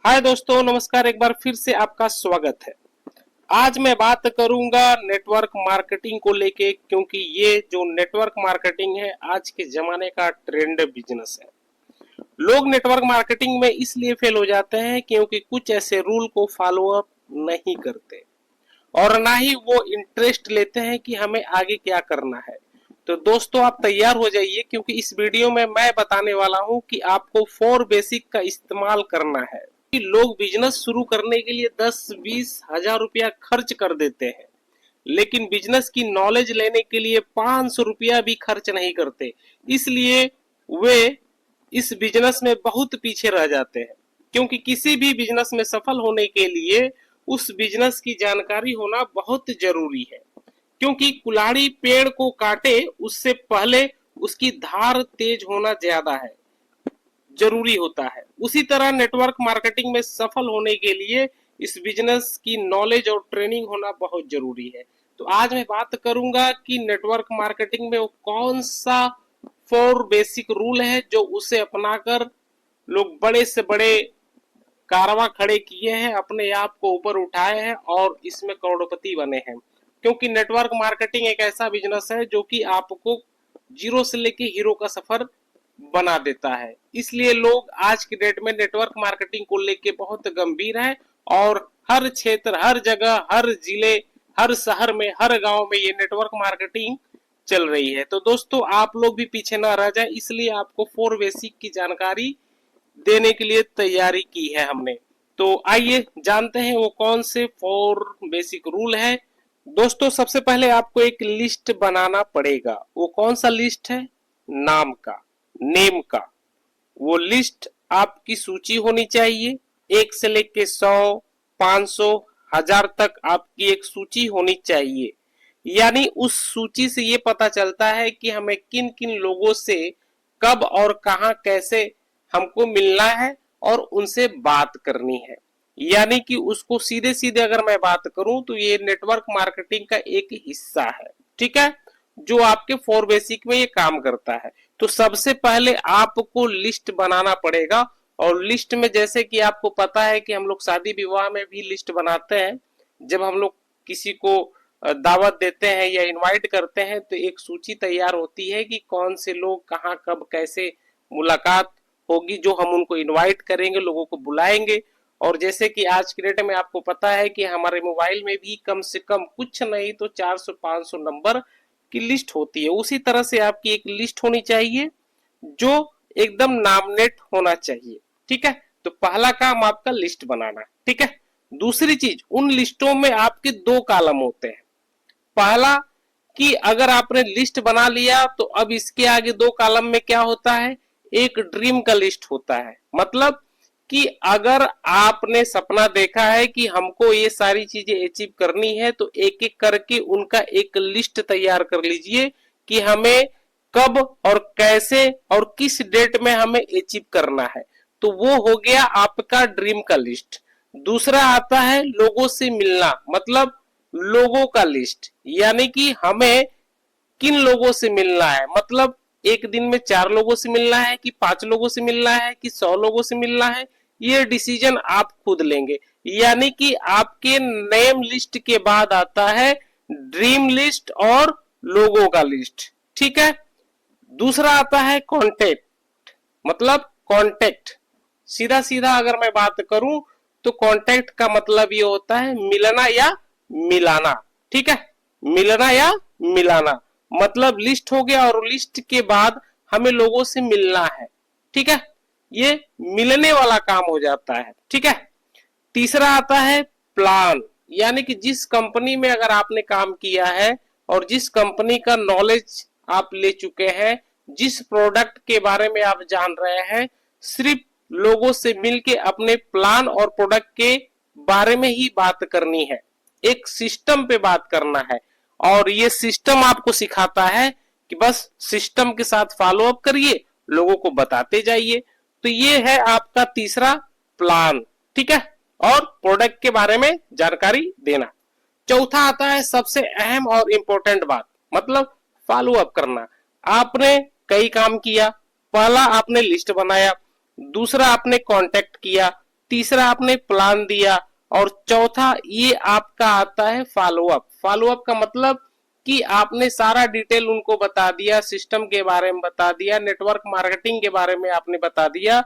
हाय दोस्तों, नमस्कार। एक बार फिर से आपका स्वागत है। आज मैं बात करूंगा नेटवर्क मार्केटिंग को लेके, क्योंकि ये जो नेटवर्क मार्केटिंग है आज के जमाने का ट्रेंड बिजनेस है। लोग नेटवर्क मार्केटिंग में इसलिए फेल हो जाते हैं क्योंकि कुछ ऐसे रूल को फॉलो अप नहीं करते और ना ही वो इंटरेस्ट लेते हैं कि हमें आगे क्या करना है। तो दोस्तों, आप तैयार हो जाइए, क्योंकि इस वीडियो में मैं बताने वाला हूं कि आपको 4 बेसिक का इस्तेमाल करना है। कि लोग बिजनेस शुरू करने के लिए 10-20 हजार रुपया खर्च कर देते हैं, लेकिन बिजनेस की नॉलेज लेने के लिए 500 रुपया भी खर्च नहीं करते। इसलिए वे इस बिजनेस में बहुत पीछे रह जाते हैं, क्योंकि किसी भी बिजनेस में सफल होने के लिए उस बिजनेस की जानकारी होना बहुत जरूरी है। क्योंकि कुल्हाड़ी पेड़ को काटे उससे पहले उसकी धार तेज होना ज्यादा है जरूरी होता है। उसी तरह नेटवर्क मार्केटिंग में सफल होने के लिए इस बिजनेस की नॉलेज और ट्रेनिंग होना बहुत जरूरी है। तो आज मैं बात करूंगा कि नेटवर्क मार्केटिंग में वो कौन सा 4 बेसिक रूल है जो उसे अपनाकर लोग बड़े से बड़े कारवां खड़े किए हैं, अपने आप को ऊपर उठाए हैं और इसमें करोड़पति बने हैं। क्योंकि नेटवर्क मार्केटिंग एक ऐसा बिजनेस है जो कि आपको जीरो से लेके हीरो का सफर बना देता है। इसलिए लोग आज की डेट में नेटवर्क मार्केटिंग को लेके बहुत गंभीर है और हर क्षेत्र, हर जगह, हर जिले, हर शहर में, हर गांव में ये नेटवर्क मार्केटिंग चल रही है। तो दोस्तों, आप लोग भी पीछे ना रह जाए, इसलिए आपको 4 बेसिक की जानकारी देने के लिए तैयारी की है हमने। तो आइए जानते हैं वो कौन से 4 बेसिक रूल है। दोस्तों, सबसे पहले आपको एक लिस्ट बनाना पड़ेगा। वो कौन सा लिस्ट है? नाम का, नेम का। वो लिस्ट आपकी सूची होनी चाहिए। 1 से लेके 100, 500, 1000 तक आपकी एक सूची होनी चाहिए। यानी उस सूची से ये पता चलता है कि हमें किन किन लोगों से कब और कहां कैसे हमको मिलना है और उनसे बात करनी है। यानी कि उसको सीधे सीधे अगर मैं बात करूं तो ये नेटवर्क मार्केटिंग का एक हिस्सा है। ठीक है, जो आपके 4 बेसिक में ये काम करता है। तो सबसे पहले आपको लिस्ट बनाना पड़ेगा। और लिस्ट में, जैसे कि आपको पता है कि हम लोग शादी विवाह में भी लिस्ट बनाते हैं। जब हम लोग किसी को दावत देते हैं या इनवाइट करते हैं तो एक सूची तैयार होती है कि कौन से लोग कहाँ कब कैसे मुलाकात होगी, जो हम उनको इनवाइट करेंगे, लोगों को बुलाएंगे। और जैसे कि आज की डेट में आपको पता है कि हमारे मोबाइल में भी कम से कम कुछ नहीं तो 400-500 नंबर की लिस्ट होती है। उसी तरह से आपकी एक लिस्ट होनी चाहिए जो एकदम नामनेट होना चाहिए। ठीक है, तो पहला काम आपका लिस्ट बनाना। ठीक है, दूसरी चीज, उन लिस्टों में आपके 2 कॉलम होते हैं। पहला कि अगर आपने लिस्ट बना लिया तो अब इसके आगे 2 कॉलम में क्या होता है? एक ड्रीम का लिस्ट होता है। मतलब कि अगर आपने सपना देखा है कि हमको ये सारी चीजें अचीव करनी है तो एक एक करके उनका एक लिस्ट तैयार कर लीजिए कि हमें कब और कैसे और किस डेट में हमें अचीव करना है। तो वो हो गया आपका ड्रीम का लिस्ट। दूसरा आता है लोगों से मिलना, मतलब लोगों का लिस्ट। यानी कि हमें किन लोगों से मिलना है, मतलब एक दिन में 4 लोगों से मिलना है कि 5 लोगों से मिलना है कि 100 लोगों से मिलना है, ये डिसीजन आप खुद लेंगे। यानी कि आपके नेम लिस्ट के बाद आता है ड्रीम लिस्ट और लोगों का लिस्ट। ठीक है, दूसरा आता है कॉन्टेक्ट, मतलब कॉन्टेक्ट। सीधा सीधा अगर मैं बात करूं तो कॉन्टेक्ट का मतलब ये होता है मिलना या मिलाना। ठीक है, मिलना या मिलाना, मतलब लिस्ट हो गया और लिस्ट के बाद हमें लोगों से मिलना है। ठीक है, ये मिलने वाला काम हो जाता है। ठीक है, तीसरा आता है प्लान। यानी कि जिस कंपनी में अगर आपने काम किया है और जिस कंपनी का नॉलेज आप ले चुके हैं, जिस प्रोडक्ट के बारे में आप जान रहे हैं, सिर्फ लोगों से मिलके अपने प्लान और प्रोडक्ट के बारे में ही बात करनी है। एक सिस्टम पे बात करना है और ये सिस्टम आपको सिखाता है कि बस सिस्टम के साथ फॉलो अप करिए, लोगों को बताते जाइए। तो ये है आपका तीसरा प्लान। ठीक है, और प्रोडक्ट के बारे में जानकारी देना। चौथा आता है सबसे अहम और इंपॉर्टेंट बात, मतलब फॉलो अप करना। आपने कई काम किया। पहला आपने लिस्ट बनाया, दूसरा आपने कांटेक्ट किया, तीसरा आपने प्लान दिया, और चौथा ये आपका आता है फॉलोअप। फॉलोअप का मतलब कि आपने सारा डिटेल उनको बता दिया, सिस्टम के बारे में बता दिया, नेटवर्क मार्केटिंग के बारे में आपने बता दिया,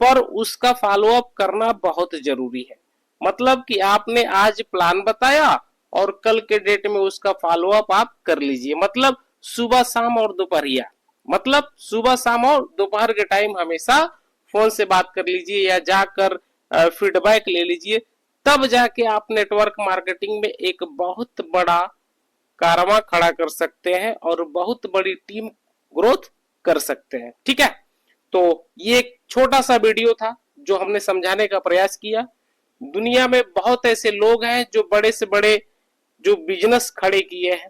पर उसका फॉलोअप करना बहुत जरूरी है। मतलब कि आपने आज प्लान बताया और कल के डेट में उसका फॉलोअप आप कर लीजिए। मतलब सुबह शाम और दोपहरिया, मतलब सुबह शाम और दोपहर के टाइम हमेशा फोन से बात कर लीजिए या जाकर फीडबैक ले लीजिए। तब जाके आप नेटवर्क मार्केटिंग में एक बहुत बड़ा कारवां खड़ा कर सकते हैं और बहुत बड़ी टीम ग्रोथ कर सकते हैं। ठीक है, तो ये एक छोटा सा वीडियो था जो हमने समझाने का प्रयास किया। दुनिया में बहुत ऐसे लोग हैं जो बड़े से बड़े जो बिजनेस खड़े किए हैं,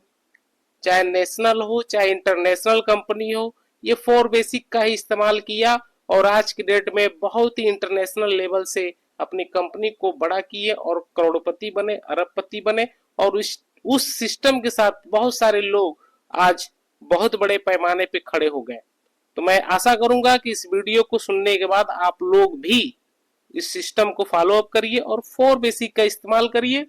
चाहे नेशनल हो चाहे इंटरनेशनल कंपनी हो, ये फोर बेसिक का ही इस्तेमाल किया और आज की डेट में बहुत ही इंटरनेशनल लेवल से अपनी कंपनी को बड़ा किए और करोड़पति बने, अरबपति बने। और उस सिस्टम के साथ बहुत सारे लोग आज बहुत बड़े पैमाने पे खड़े हो गए। तो मैं आशा करूंगा कि इस वीडियो को सुनने के बाद आप लोग भी इस सिस्टम को फॉलो अप करिए और फोर बेसिक का इस्तेमाल करिए।